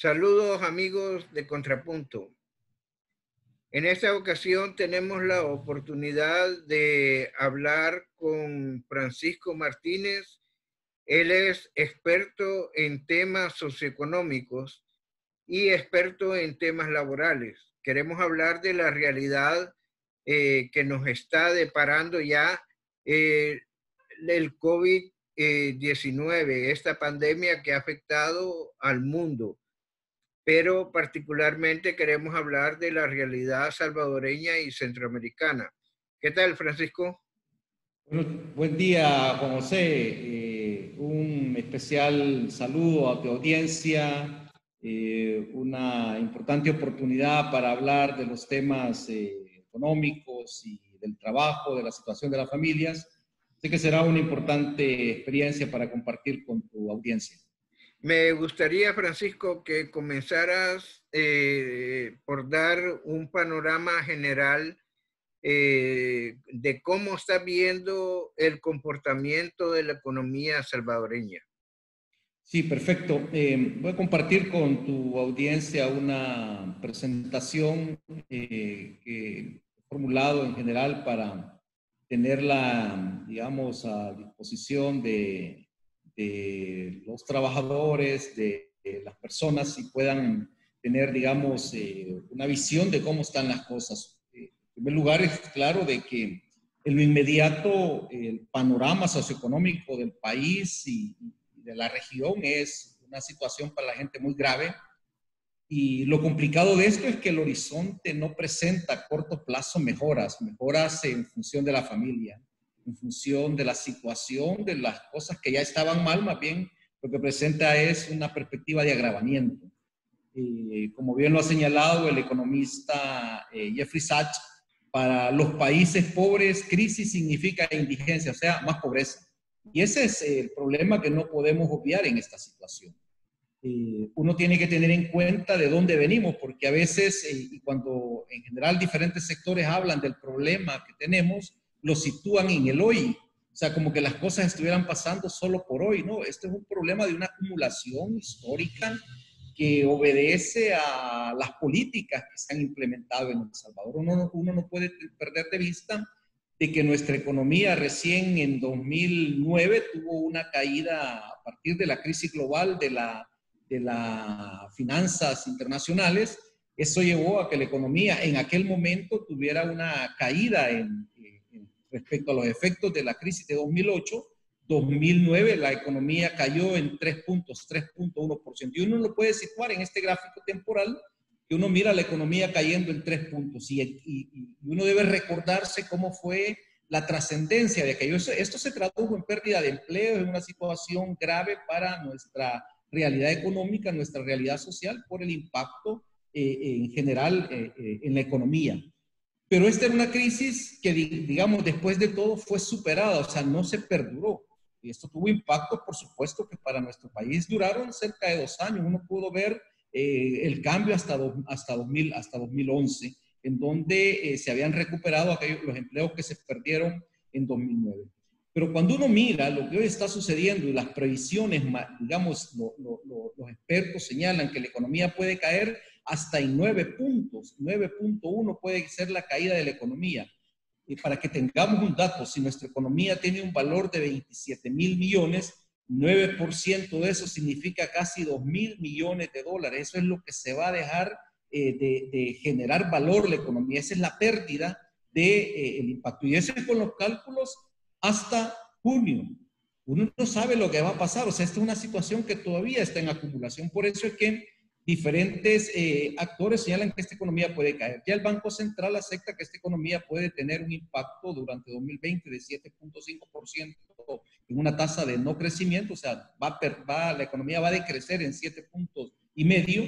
Saludos amigos de Contrapunto. En esta ocasión tenemos la oportunidad de hablar con Francisco Martínez. Él es experto en temas socioeconómicos y experto en temas laborales. Queremos hablar de la realidad que nos está deparando ya el COVID-19, esta pandemia que ha afectado al mundo. Pero particularmente queremos hablar de la realidad salvadoreña y centroamericana. ¿Qué tal, Francisco? Bueno, buen día, Juan José. Un especial saludo a tu audiencia, una importante oportunidad para hablar de los temas económicos y del trabajo, de la situación de las familias. Sé que será una importante experiencia para compartir con tu audiencia. Me gustaría, Francisco, que comenzaras por dar un panorama general de cómo está viendo el comportamiento de la economía salvadoreña. Sí, perfecto. Voy a compartir con tu audiencia una presentación que he formulado en general para tenerla, digamos, a disposición de los trabajadores, de las personas y puedan tener, digamos, una visión de cómo están las cosas. En primer lugar, es claro de que en lo inmediato el panorama socioeconómico del país y de la región es una situación para la gente muy grave. Y lo complicado de esto es que el horizonte no presenta a corto plazo mejoras en función de la familia, en función de la situación, de las cosas que ya estaban mal, más bien lo que presenta es una perspectiva de agravamiento. Como bien lo ha señalado el economista Jeffrey Sachs, para los países pobres, crisis significa indigencia, o sea, más pobreza. Y ese es el problema que no podemos obviar en esta situación. Uno tiene que tener en cuenta de dónde venimos, porque a veces, y cuando en general diferentes sectores hablan del problema que tenemos, lo sitúan en el hoy. O sea, como que las cosas estuvieran pasando solo por hoy, ¿no? Este es un problema de una acumulación histórica que obedece a las políticas que se han implementado en El Salvador. Uno no puede perder de vista de que nuestra economía recién en 2009 tuvo una caída a partir de la crisis global de las finanzas internacionales. Eso llevó a que la economía en aquel momento tuviera una caída respecto a los efectos de la crisis de 2008. 2009 la economía cayó en 3 puntos, 3.1%. Y uno lo puede situar en este gráfico temporal, que uno mira la economía cayendo en 3 puntos. Y uno debe recordarse cómo fue la trascendencia de aquello. Esto se tradujo en pérdida de empleo, en una situación grave para nuestra realidad económica, nuestra realidad social, por el impacto en general en la economía. Pero esta era una crisis que, digamos, después de todo fue superada, o sea, no se perduró. Y esto tuvo impactos, por supuesto, que para nuestro país duraron cerca de 2 años. Uno pudo ver el cambio hasta 2011, en donde se habían recuperado los empleos que se perdieron en 2009. Pero cuando uno mira lo que hoy está sucediendo y las previsiones, digamos, los expertos señalan que la economía puede caer hasta en 9 puntos, 9.1 puede ser la caída de la economía. Y para que tengamos un dato, si nuestra economía tiene un valor de 27,000 millones, 9% de eso significa casi 2,000 millones de dólares. Eso es lo que se va a dejar de generar valor la economía. Esa es la pérdida del impacto. Y eso es con los cálculos hasta junio. Uno no sabe lo que va a pasar. O sea, esta es una situación que todavía está en acumulación. Por eso es que diferentes actores señalan que esta economía puede caer. Ya el Banco Central acepta que esta economía puede tener un impacto durante 2020 de 7.5% en una tasa de no crecimiento, o sea, la economía va a decrecer en 7 puntos y medio.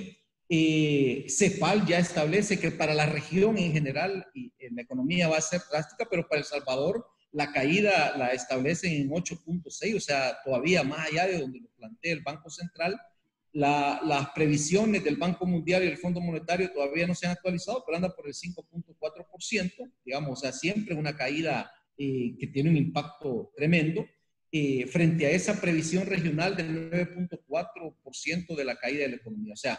CEPAL ya establece que para la región en general la economía va a ser drástica, pero para El Salvador la caída la establecen en 8.6, o sea, todavía más allá de donde lo plantea el Banco Central. Las previsiones del Banco Mundial y el Fondo Monetario todavía no se han actualizado, pero anda por el 5.4%, digamos, o sea, siempre una caída que tiene un impacto tremendo, frente a esa previsión regional del 9.4% de la caída de la economía. O sea,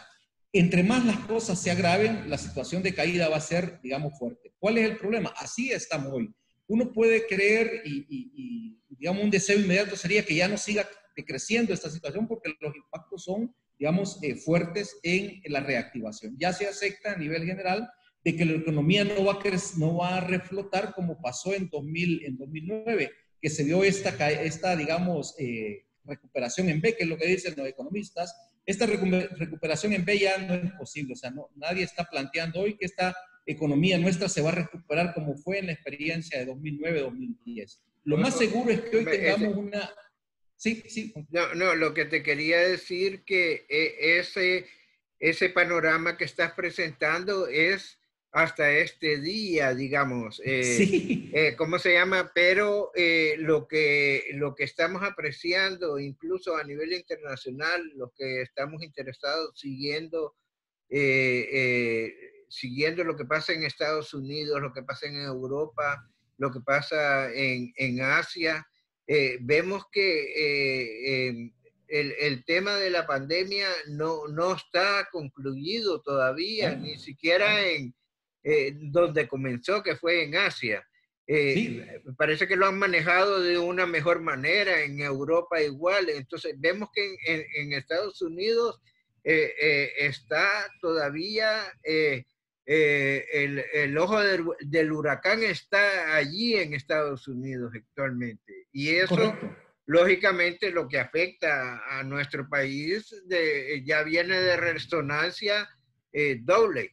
entre más las cosas se agraven, la situación de caída va a ser, digamos, fuerte. ¿Cuál es el problema? Así estamos hoy. Uno puede creer digamos, un deseo inmediato sería que ya no siga creciendo esta situación porque los impactos son, digamos, fuertes en la reactivación. Ya se acepta a nivel general de que la economía no va a reflotar como pasó en 2009, que se dio esta digamos, recuperación en B, que es lo que dicen los economistas. Esta recuperación en B ya no es posible, o sea, nadie está planteando hoy que esta economía nuestra se va a recuperar como fue en la experiencia de 2009-2010. Lo más seguro es que hoy tengamos una... Sí, sí. No, lo que te quería decir que ese panorama que estás presentando es hasta este día, digamos. Sí. ¿Cómo se llama? Pero lo que estamos apreciando, incluso a nivel internacional, los que estamos interesados siguiendo lo que pasa en Estados Unidos, lo que pasa en Europa, lo que pasa en Asia, vemos que el tema de la pandemia no está concluido todavía, ni siquiera en donde comenzó, que fue en Asia. Sí. Parece que lo han manejado de una mejor manera, en Europa igual. Entonces vemos que en Estados Unidos está todavía el ojo del huracán está allí en Estados Unidos actualmente. Y eso, correcto, lógicamente, lo que afecta a nuestro país ya viene de resonancia doble.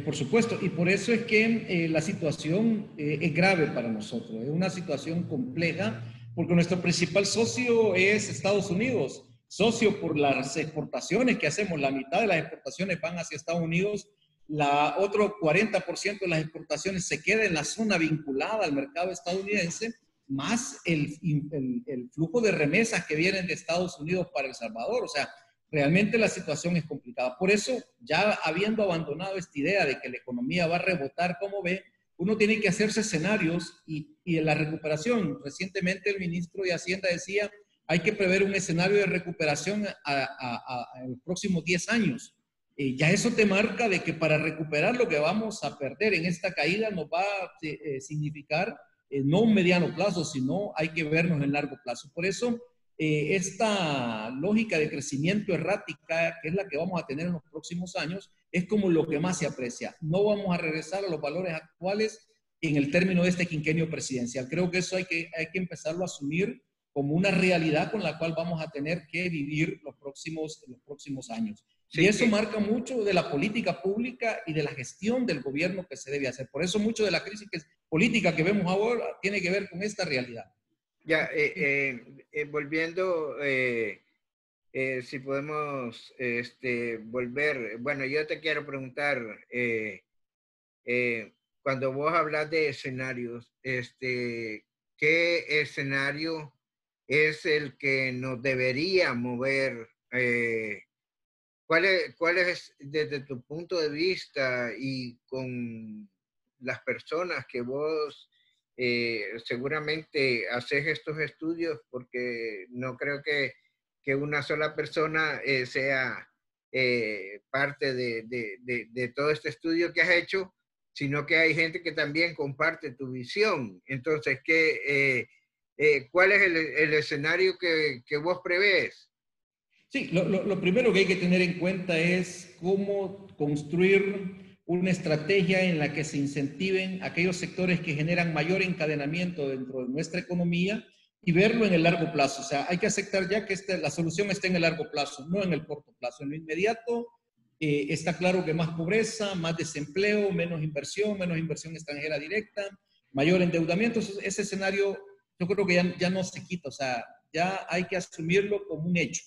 Por supuesto, y por eso es que la situación es grave para nosotros, es una situación compleja, porque nuestro principal socio es Estados Unidos, socio por las exportaciones que hacemos, la mitad de las exportaciones van hacia Estados Unidos, la otro 40% de las exportaciones se queda en la zona vinculada al mercado estadounidense, más el flujo de remesas que vienen de Estados Unidos para El Salvador, o sea, realmente la situación es complicada. Por eso, ya habiendo abandonado esta idea de que la economía va a rebotar como ve, uno tiene que hacerse escenarios y en la recuperación. Recientemente el ministro de Hacienda decía, hay que prever un escenario de recuperación en los próximos 10 años. Ya eso te marca de que para recuperar lo que vamos a perder en esta caída nos va a significar no un mediano plazo, sino hay que vernos en largo plazo. Por eso, esta lógica de crecimiento errática, que es la que vamos a tener en los próximos años, es como lo que más se aprecia. No vamos a regresar a los valores actuales en el término de este quinquenio presidencial. Creo que eso hay que empezarlo a asumir como una realidad con la cual vamos a tener que vivir los próximos años. Sí, y eso marca mucho de la política pública y de la gestión del gobierno que se debe hacer. Por eso mucho de la crisis política que vemos ahora tiene que ver con esta realidad. Ya, volviendo, si podemos volver, bueno, yo te quiero preguntar, cuando vos hablas de escenarios, ¿qué escenario es el que nos debería mover? ¿Cuál es, desde tu punto de vista y con las personas que vos seguramente haces estos estudios, porque no creo que una sola persona sea parte de todo este estudio que has hecho, sino que hay gente que también comparte tu visión? Entonces, ¿cuál es el escenario que vos prevés? Sí, lo primero que hay que tener en cuenta es cómo construir una estrategia en la que se incentiven aquellos sectores que generan mayor encadenamiento dentro de nuestra economía y verlo en el largo plazo. O sea, hay que aceptar ya que la solución está en el largo plazo, no en el corto plazo. En lo inmediato está claro que más pobreza, más desempleo, menos inversión extranjera directa, mayor endeudamiento. Ese escenario yo creo que ya no se quita, o sea, ya hay que asumirlo como un hecho.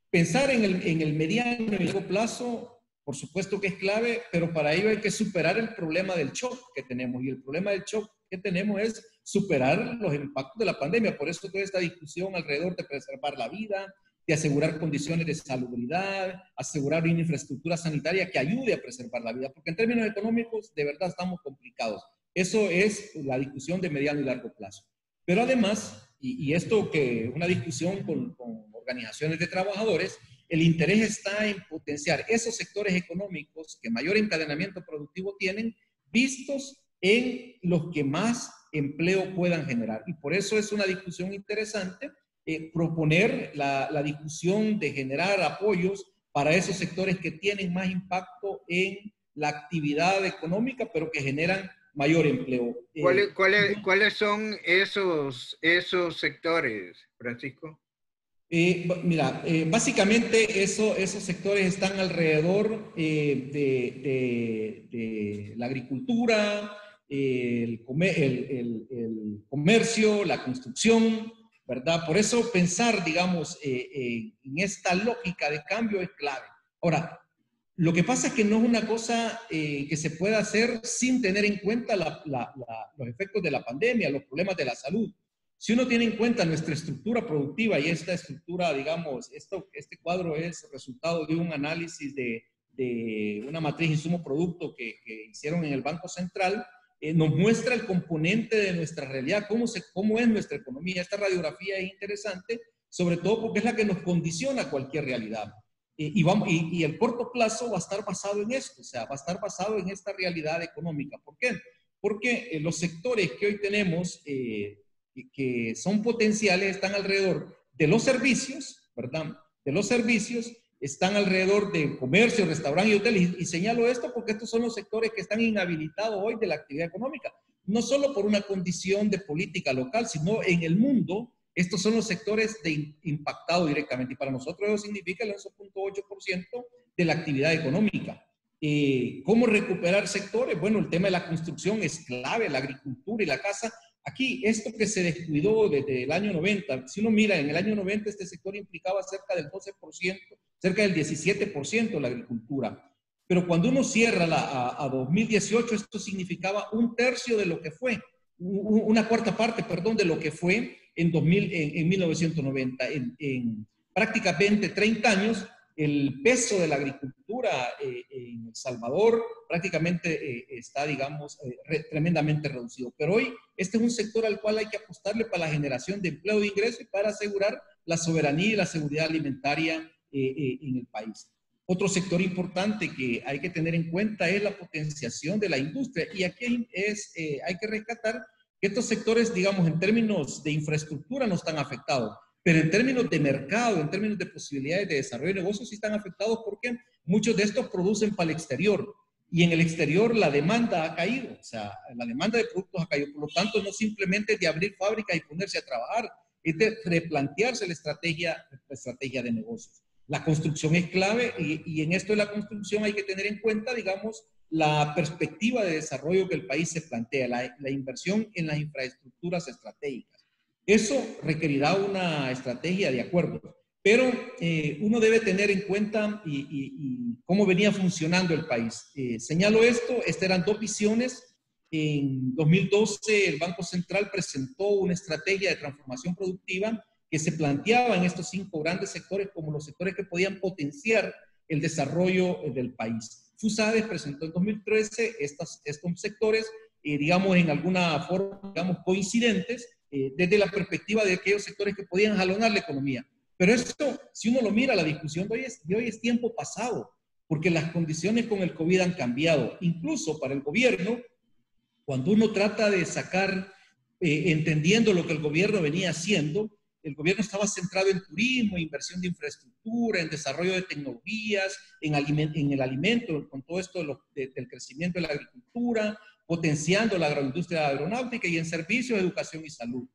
Pensar en el mediano y largo plazo, por supuesto que es clave, pero para ello hay que superar el problema del shock que tenemos. Y el problema del shock que tenemos es superar los impactos de la pandemia. Por eso toda esta discusión alrededor de preservar la vida, de asegurar condiciones de salubridad, asegurar una infraestructura sanitaria que ayude a preservar la vida. Porque en términos económicos, de verdad estamos complicados. Eso es la discusión de mediano y largo plazo. Pero además, y esto que es una discusión con organizaciones de trabajadores, el interés está en potenciar esos sectores económicos que mayor encadenamiento productivo tienen, vistos en los que más empleo puedan generar. Y por eso es una discusión interesante proponer la discusión de generar apoyos para esos sectores que tienen más impacto en la actividad económica, pero que generan mayor empleo. ¿Cuáles son esos sectores, Francisco? Mira, básicamente esos sectores están alrededor de la agricultura, el comercio, la construcción, ¿verdad? Por eso pensar, digamos, en esta lógica de cambio es clave. Ahora, lo que pasa es que no es una cosa que se pueda hacer sin tener en cuenta los efectos de la pandemia, los problemas de la salud. Si uno tiene en cuenta nuestra estructura productiva y esta estructura, digamos, este cuadro es resultado de un análisis de una matriz insumo-producto que hicieron en el Banco Central, nos muestra el componente de nuestra realidad, cómo es nuestra economía. Esta radiografía es interesante, sobre todo porque es la que nos condiciona cualquier realidad. Y el corto plazo va a estar basado en esto, o sea, va a estar basado en esta realidad económica. ¿Por qué? Porque los sectores que hoy tenemos, que son potenciales, están alrededor de los servicios, ¿verdad? De los servicios, están alrededor de comercio, restaurante y hotel. Y señalo esto porque estos son los sectores que están inhabilitados hoy de la actividad económica. No solo por una condición de política local, sino en el mundo. Estos son los sectores impactados directamente. Y para nosotros eso significa el 11.8% de la actividad económica. ¿Cómo recuperar sectores? Bueno, el tema de la construcción es clave, la agricultura y la casa. Aquí, esto que se descuidó desde el año 90, si uno mira, en el año 90 este sector implicaba cerca del 12%, cerca del 17% la agricultura. Pero cuando uno cierra a 2018, esto significaba un tercio de lo que fue, una cuarta parte, perdón, de lo que fue en 1990. En prácticamente 30 años, el peso de la agricultura en El Salvador prácticamente está, digamos, tremendamente reducido. Pero hoy este es un sector al cual hay que apostarle para la generación de empleo, de ingreso y para asegurar la soberanía y la seguridad alimentaria en el país. Otro sector importante que hay que tener en cuenta es la potenciación de la industria. Y aquí hay que rescatar que estos sectores, digamos, en términos de infraestructura no están afectados, pero en términos de mercado, en términos de posibilidades de desarrollo de negocios sí están afectados porque muchos de estos producen para el exterior y en el exterior la demanda ha caído, o sea, la demanda de productos ha caído. Por lo tanto, no simplemente de abrir fábricas y ponerse a trabajar, es de replantearse la estrategia de negocios. La construcción es clave y en esto de la construcción hay que tener en cuenta, digamos, la perspectiva de desarrollo que el país se plantea, la inversión en las infraestructuras estratégicas. Eso requerirá una estrategia de acuerdo, pero uno debe tener en cuenta y cómo venía funcionando el país. Señalo esto, estas eran dos visiones. En 2012 el Banco Central presentó una estrategia de transformación productiva que se planteaba en estos 5 grandes sectores como los sectores que podían potenciar el desarrollo del país. FUSADES presentó en 2013 estos sectores, digamos, en alguna forma, digamos, coincidentes, desde la perspectiva de aquellos sectores que podían jalonar la economía. Pero esto, si uno lo mira, la discusión de hoy es tiempo pasado, porque las condiciones con el COVID han cambiado. Incluso para el gobierno, cuando uno trata de sacar, entendiendo lo que el gobierno venía haciendo, el gobierno estaba centrado en turismo, inversión de infraestructura, en desarrollo de tecnologías, en el alimento, con todo esto del crecimiento de la agricultura, potenciando la agroindustria aeronáutica y en servicios, educación y salud.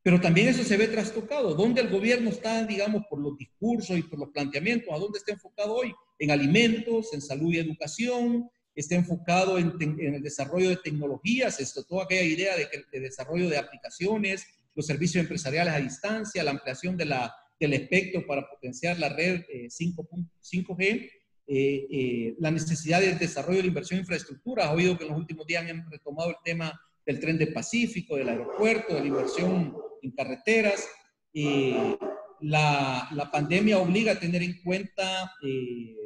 Pero también eso se ve trastocado. ¿Dónde el gobierno está, digamos, por los discursos y por los planteamientos? ¿A dónde está enfocado hoy? En alimentos, en salud y educación, está enfocado en el desarrollo de tecnologías, toda aquella idea de desarrollo de aplicaciones, los servicios empresariales a distancia, la ampliación del espectro para potenciar la red 5G, la necesidad de desarrollo de inversión en infraestructura. Has oído que en los últimos días han retomado el tema del tren del Pacífico, del aeropuerto, de la inversión en carreteras. La pandemia obliga a tener en cuenta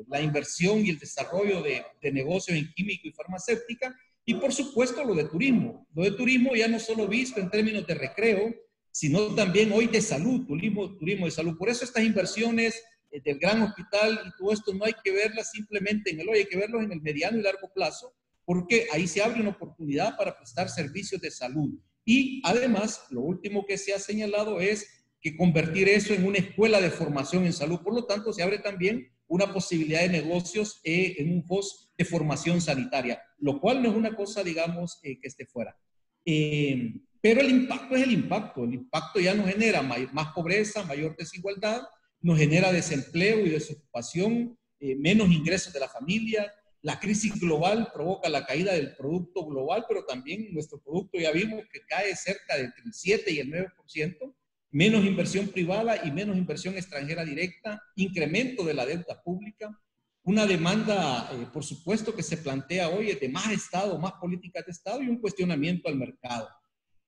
la inversión y el desarrollo de negocios en químico y farmacéutica. Y por supuesto lo de turismo. Lo de turismo ya no solo visto en términos de recreo, sino también hoy de salud, turismo de salud. Por eso estas inversiones del gran hospital y todo esto no hay que verlas simplemente en el hoy, hay que verlos en el mediano y largo plazo, porque ahí se abre una oportunidad para prestar servicios de salud. Y además, lo último que se ha señalado es que convertir eso en una escuela de formación en salud. Por lo tanto, se abre también una posibilidad de negocios en un host de formación sanitaria, lo cual no es una cosa, digamos, que esté fuera. Pero el impacto es el impacto. El impacto ya nos genera más pobreza, mayor desigualdad, nos genera desempleo y desocupación, menos ingresos de la familia. La crisis global provoca la caída del producto global, pero también nuestro producto ya vimos que cae cerca del 7 y el 9%, menos inversión privada y menos inversión extranjera directa, incremento de la deuda pública, una demanda, por supuesto, que se plantea hoy de más Estado, más políticas de Estado y un cuestionamiento al mercado.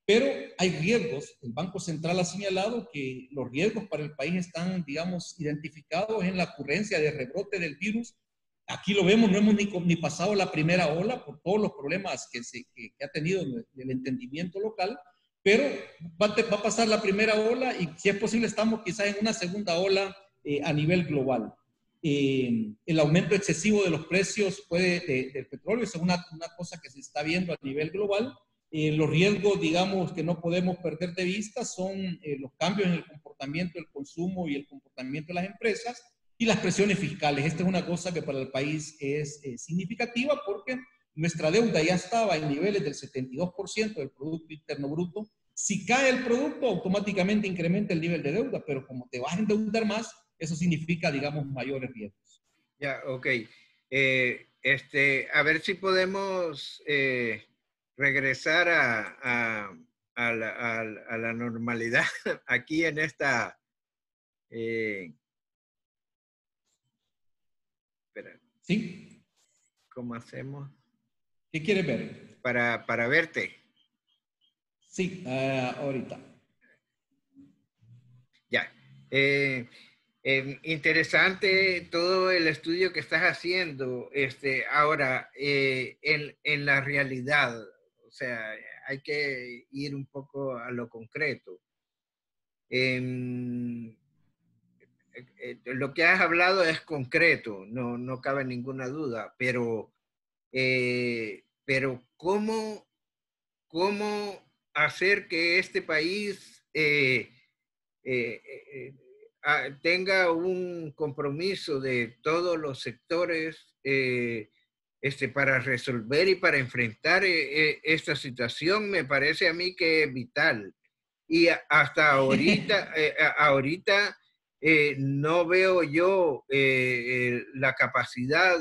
Pero hay riesgos. El Banco Central ha señalado que los riesgos para el país están, digamos, identificados en la ocurrencia de rebrote del virus. Aquí lo vemos, no hemos ni pasado la primera ola por todos los problemas que ha tenido el entendimiento local, pero va a pasar la primera ola y si es posible estamos quizás en una segunda ola a nivel global. El aumento excesivo de los precios del petróleo es una cosa que se está viendo a nivel global. Los riesgos, digamos, que no podemos perder de vista son los cambios en el comportamiento del consumo y el comportamiento de las empresas y las presiones fiscales. Esta es una cosa que para el país es significativa porque nuestra deuda ya estaba en niveles del 72% del Producto Interno Bruto. Si cae el producto, automáticamente incrementa el nivel de deuda, pero como te vas a endeudar más, eso significa, digamos, mayores riesgos. Ya, ok. A ver si podemos regresar a la normalidad aquí en esta... espera. ¿Sí? ¿Cómo hacemos? ¿Qué quieres ver? Para verte. Sí, ahorita. Ya. Interesante todo el estudio que estás haciendo. Ahora, en la realidad, o sea, hay que ir un poco a lo concreto. Lo que has hablado es concreto, no cabe ninguna duda, pero ¿cómo hacer que este país tenga un compromiso de todos los sectores para resolver y para enfrentar esta situación? Me parece a mí que es vital. Y hasta ahorita, no veo yo la capacidad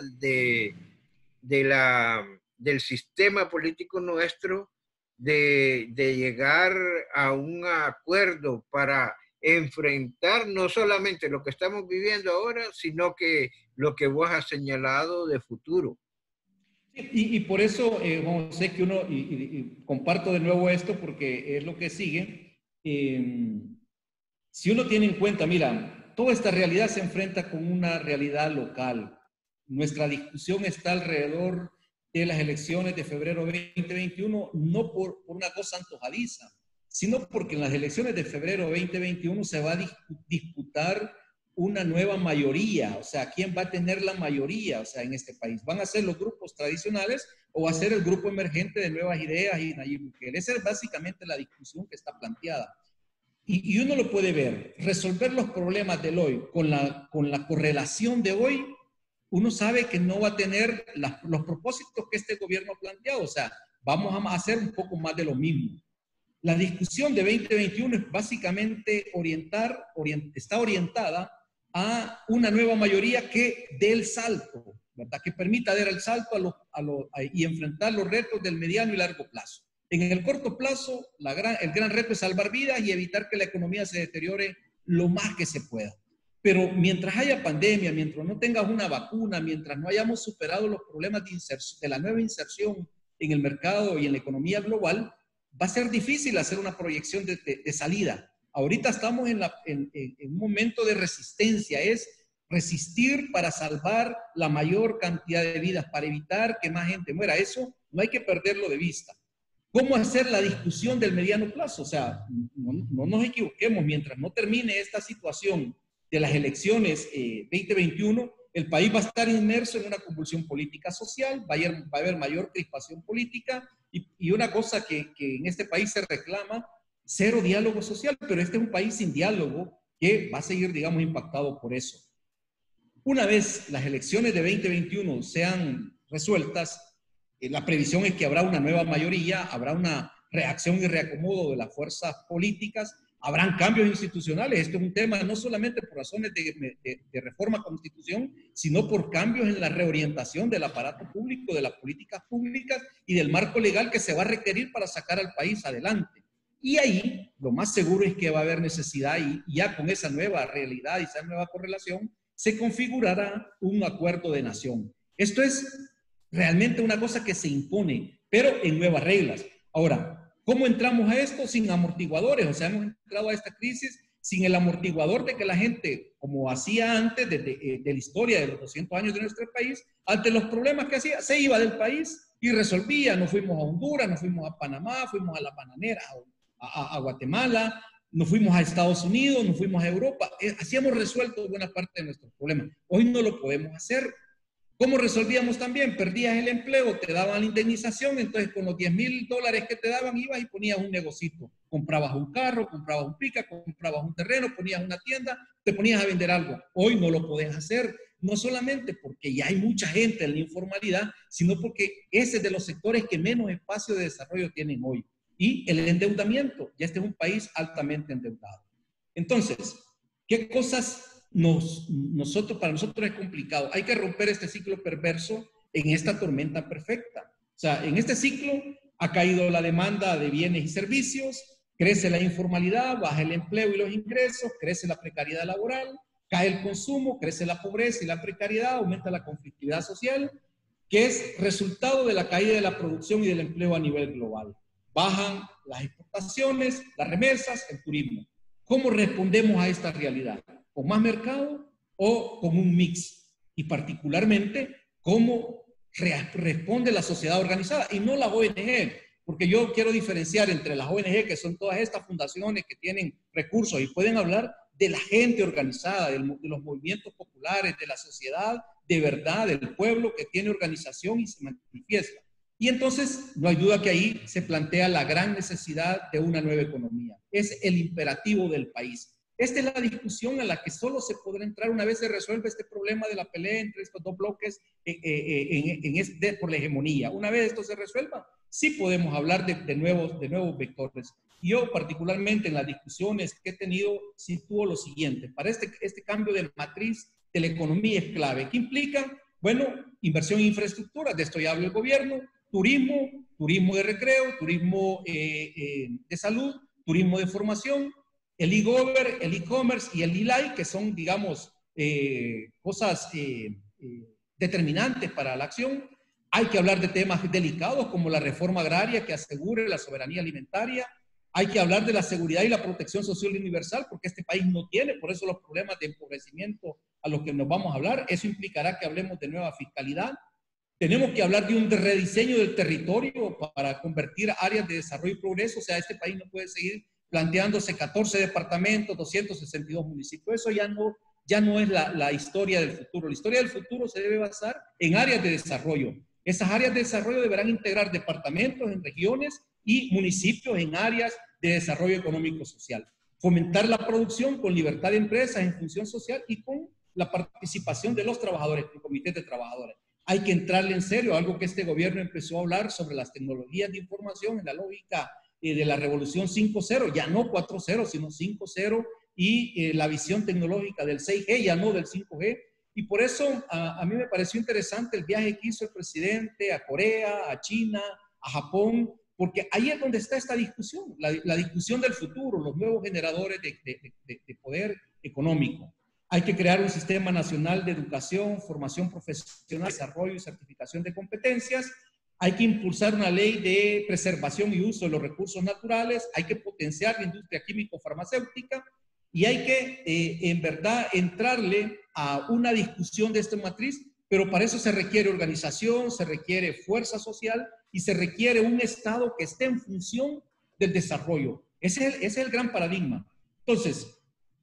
del sistema político nuestro de llegar a un acuerdo para enfrentar no solamente lo que estamos viviendo ahora, sino que lo que vos has señalado de futuro. Y por eso, Juan José, que uno, y comparto de nuevo esto porque es lo que sigue, si uno tiene en cuenta, mira, toda esta realidad se enfrenta con una realidad local. Nuestra discusión está alrededor de las elecciones de febrero 2021, no por una cosa antojadiza, sino porque en las elecciones de febrero 2021 se va a disputar una nueva mayoría, o sea, ¿quién va a tener la mayoría, o sea, en este país? ¿Van a ser los grupos tradicionales o va a ser el grupo emergente de nuevas ideas y Nayib Bukele? Esa es básicamente la discusión que está planteada. Y uno lo puede ver, resolver los problemas del hoy con la correlación de hoy, uno sabe que no va a tener los propósitos que este gobierno ha planteado, o sea, vamos a hacer un poco más de lo mismo. La discusión de 2021 es básicamente está orientada a una nueva mayoría que dé el salto, ¿verdad? Que permita dar el salto y enfrentar los retos del mediano y largo plazo. En el corto plazo, el gran reto es salvar vidas y evitar que la economía se deteriore lo más que se pueda. Pero mientras haya pandemia, mientras no tengas una vacuna, mientras no hayamos superado los problemas de la nueva inserción en el mercado y en la economía global, va a ser difícil hacer una proyección de salida. Ahorita estamos en un momento de resistencia, es resistir para salvar la mayor cantidad de vidas, para evitar que más gente muera. Eso no hay que perderlo de vista. ¿Cómo hacer la discusión del mediano plazo? O sea, no nos equivoquemos, mientras no termine esta situación de las elecciones 2021, el país va a estar inmerso en una convulsión política social, va a haber mayor crispación política y una cosa que en este país se reclama, cero diálogo social, pero este es un país sin diálogo que va a seguir, digamos, impactado por eso. Una vez las elecciones de 2021 sean resueltas, la previsión es que habrá una nueva mayoría, habrá una reacción y reacomodo de las fuerzas políticas, habrán cambios institucionales. Esto es un tema no solamente por razones de reforma constitución, sino por cambios en la reorientación del aparato público, de las políticas públicas y del marco legal que se va a requerir para sacar al país adelante. Y ahí lo más seguro es que va a haber necesidad y ya con esa nueva realidad y esa nueva correlación se configurará un acuerdo de nación. Esto es realmente una cosa que se impone, pero en nuevas reglas. Ahora, ¿cómo entramos a esto? Sin amortiguadores. O sea, hemos entrado a esta crisis sin el amortiguador de que la gente, como hacía antes de la historia de los 200 años de nuestro país, ante los problemas que hacía, se iba del país y resolvía. Nos fuimos a Honduras, nos fuimos a Panamá, fuimos a La Bananera, a Guatemala, nos fuimos a Estados Unidos, nos fuimos a Europa. Así hemos resuelto buena parte de nuestros problemas. Hoy no lo podemos hacer. ¿Cómo resolvíamos también? Perdías el empleo, te daban la indemnización, entonces con los $10,000 que te daban ibas y ponías un negocito. Comprabas un carro, comprabas un pica, comprabas un terreno, ponías una tienda, te ponías a vender algo. Hoy no lo podés hacer, no solamente porque ya hay mucha gente en la informalidad, sino porque ese es de los sectores que menos espacio de desarrollo tienen hoy. Y el endeudamiento, ya este es un país altamente endeudado. Entonces, ¿qué cosas para nosotros es complicado? Hay que romper este ciclo perverso en esta tormenta perfecta. O sea, en este ciclo ha caído la demanda de bienes y servicios, crece la informalidad, baja el empleo y los ingresos, crece la precariedad laboral, cae el consumo, crece la pobreza y la precariedad, aumenta la conflictividad social, que es resultado de la caída de la producción y del empleo a nivel global. Bajan las exportaciones, las remesas, el turismo. ¿Cómo respondemos a esta realidad? ¿Con más mercado o con un mix? Y particularmente, ¿cómo responde la sociedad organizada y no las ONG? Porque yo quiero diferenciar entre las ONG, que son todas estas fundaciones que tienen recursos y pueden hablar de la gente organizada, de los movimientos populares, de la sociedad de verdad, del pueblo que tiene organización y se manifiesta. Y entonces, no hay duda que ahí se plantea la gran necesidad de una nueva economía. Es el imperativo del país. Esta es la discusión a la que solo se podrá entrar una vez se resuelve este problema de la pelea entre estos dos bloques por la hegemonía. Una vez esto se resuelva, sí podemos hablar de nuevos vectores. Yo particularmente en las discusiones que he tenido sitúo lo siguiente. Para este cambio de matriz de la economía es clave. ¿Qué implica? Bueno, inversión en infraestructura, de esto ya habla el gobierno, turismo de recreo, turismo de salud, turismo de formación, el e-commerce y el e-life, que son, digamos, cosas determinantes para la acción. Hay que hablar de temas delicados como la reforma agraria que asegure la soberanía alimentaria. Hay que hablar de la seguridad y la protección social universal, porque este país no tiene, por eso los problemas de empobrecimiento a los que nos vamos a hablar. Eso implicará que hablemos de nueva fiscalidad. Tenemos que hablar de un rediseño del territorio para convertir áreas de desarrollo y progreso. O sea, este país no puede seguir planteándose 14 departamentos, 262 municipios. Eso ya no es la historia del futuro. La historia del futuro se debe basar en áreas de desarrollo. Esas áreas de desarrollo deberán integrar departamentos en regiones y municipios en áreas de desarrollo económico social. Fomentar la producción con libertad de empresas en función social y con la participación de los trabajadores, con comités de trabajadores. Hay que entrarle en serio, algo que este gobierno empezó a hablar sobre las tecnologías de información en la lógica de la revolución 5.0, ya no 4.0, sino 5.0, y la visión tecnológica del 6G, ya no del 5G. Y por eso a mí me pareció interesante el viaje que hizo el presidente a Corea, a China, a Japón, porque ahí es donde está esta discusión, la discusión del futuro, los nuevos generadores de poder económico. Hay que crear un sistema nacional de educación, formación profesional, desarrollo y certificación de competencias. Hay que impulsar una ley de preservación y uso de los recursos naturales. Hay que potenciar la industria químico-farmacéutica. Y hay que, en verdad, entrarle a una discusión de esta matriz, pero para eso se requiere organización, se requiere fuerza social y se requiere un Estado que esté en función del desarrollo. Ese es el gran paradigma. Entonces,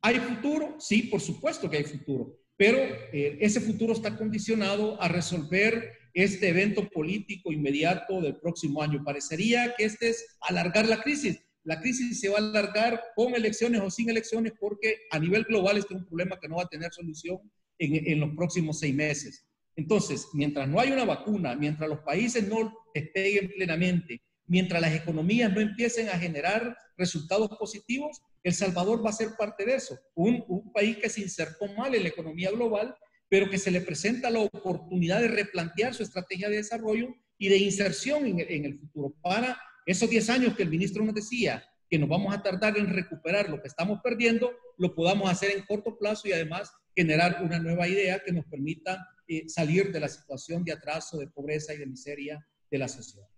¿Hay futuro? Sí, por supuesto que hay futuro, pero ese futuro está condicionado a resolver este evento político inmediato del próximo año. Parecería que este es alargar la crisis. La crisis se va a alargar con elecciones o sin elecciones porque a nivel global este es un problema que no va a tener solución en los próximos 6 meses. Entonces, mientras no hay una vacuna, mientras los países no despeguen plenamente, mientras las economías no empiecen a generar resultados positivos, El Salvador va a ser parte de eso. Un país que se insertó mal en la economía global, pero que se le presenta la oportunidad de replantear su estrategia de desarrollo y de inserción en el futuro. Para esos 10 años que el ministro nos decía que nos vamos a tardar en recuperar lo que estamos perdiendo, lo podamos hacer en corto plazo y además generar una nueva idea que nos permita salir de la situación de atraso, de pobreza y de miseria de la sociedad.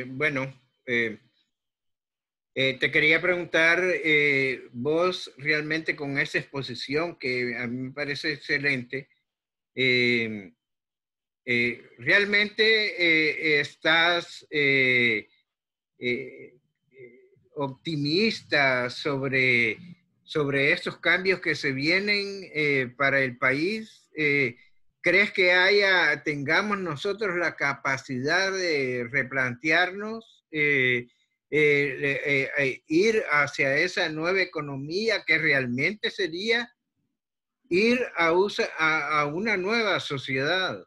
Bueno, te quería preguntar, vos realmente con esa exposición que a mí me parece excelente, ¿realmente estás optimista sobre estos cambios que se vienen para el país? ¿Crees que tengamos nosotros la capacidad de replantearnos ir hacia esa nueva economía que realmente sería ir a una nueva sociedad?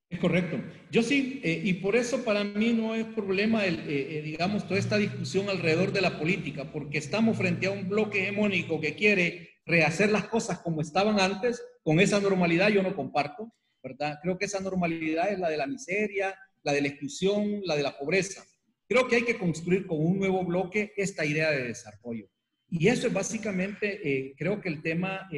Es correcto. Yo sí, y por eso para mí no es problema, digamos, toda esta discusión alrededor de la política, porque estamos frente a un bloque hegemónico que quiere rehacer las cosas como estaban antes. Con esa normalidad yo no comparto, ¿verdad? Creo que esa normalidad es la de la miseria, la de la exclusión, la de la pobreza. Creo que hay que construir con un nuevo bloque esta idea de desarrollo. Y eso es básicamente, creo que el tema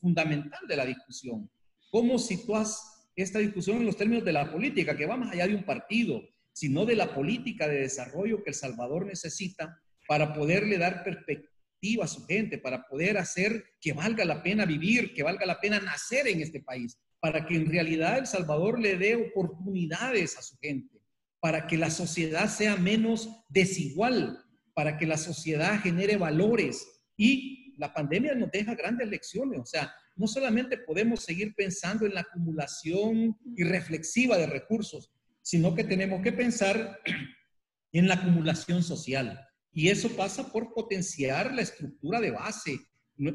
fundamental de la discusión. ¿Cómo situas esta discusión en los términos de la política, que va más allá de un partido, sino de la política de desarrollo que El Salvador necesita para poderle dar perspectiva a su gente, para poder hacer que valga la pena vivir, que valga la pena nacer en este país, para que en realidad El Salvador le dé oportunidades a su gente, para que la sociedad sea menos desigual, para que la sociedad genere valores. Y la pandemia nos deja grandes lecciones, o sea, no solamente podemos seguir pensando en la acumulación irreflexiva de recursos, sino que tenemos que pensar en la acumulación social. Y eso pasa por potenciar la estructura de base,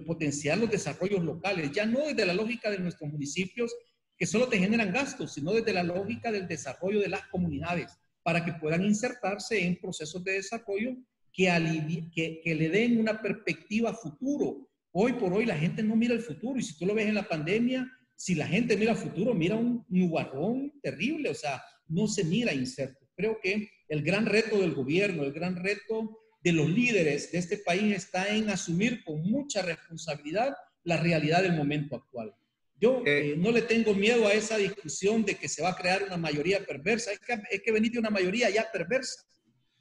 potenciar los desarrollos locales, ya no desde la lógica de nuestros municipios que solo te generan gastos, sino desde la lógica del desarrollo de las comunidades, para que puedan insertarse en procesos de desarrollo que le den una perspectiva futuro. Hoy por hoy la gente no mira el futuro, y si tú lo ves en la pandemia, si la gente mira el futuro, mira un nubarrón terrible, o sea, no se mira inserto. Creo que el gran reto del gobierno, el gran reto de los líderes de este país está en asumir con mucha responsabilidad la realidad del momento actual. Yo no le tengo miedo a esa discusión de que se va a crear una mayoría perversa, es que venir de una mayoría ya perversa.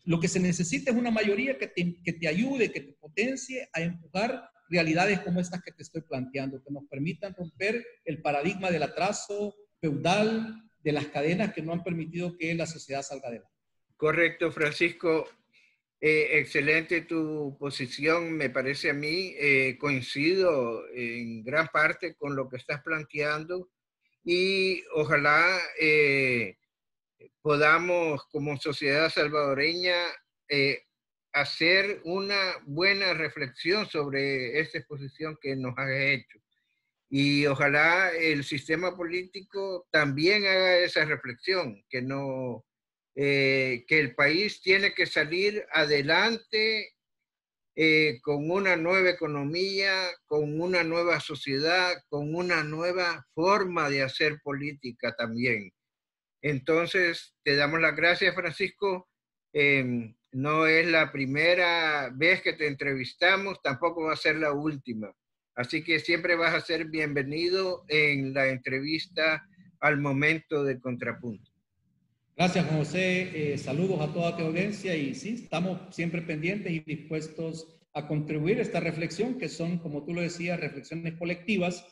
Lo que se necesita es una mayoría que te ayude, que te potencie a empujar realidades como estas que te estoy planteando, que nos permitan romper el paradigma del atraso feudal, de las cadenas que no han permitido que la sociedad salga adelante. Correcto, Francisco. Excelente tu posición, me parece a mí. Coincido en gran parte con lo que estás planteando y ojalá podamos como sociedad salvadoreña hacer una buena reflexión sobre esta exposición que nos has hecho. Y ojalá el sistema político también haga esa reflexión, que el país tiene que salir adelante con una nueva economía, con una nueva sociedad, con una nueva forma de hacer política también. Entonces, te damos las gracias, Francisco. No es la primera vez que te entrevistamos, tampoco va a ser la última. Así que siempre vas a ser bienvenido en la entrevista al momento de Contrapunto. Gracias, Juan José. Saludos a toda tu audiencia y sí, estamos siempre pendientes y dispuestos a contribuir a esta reflexión, que son, como tú lo decías, reflexiones colectivas,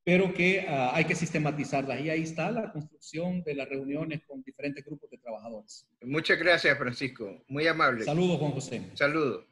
pero que hay que sistematizarlas. Y ahí está la construcción de las reuniones con diferentes grupos de trabajadores. Muchas gracias, Francisco. Muy amable. Saludos, Juan José. Saludos.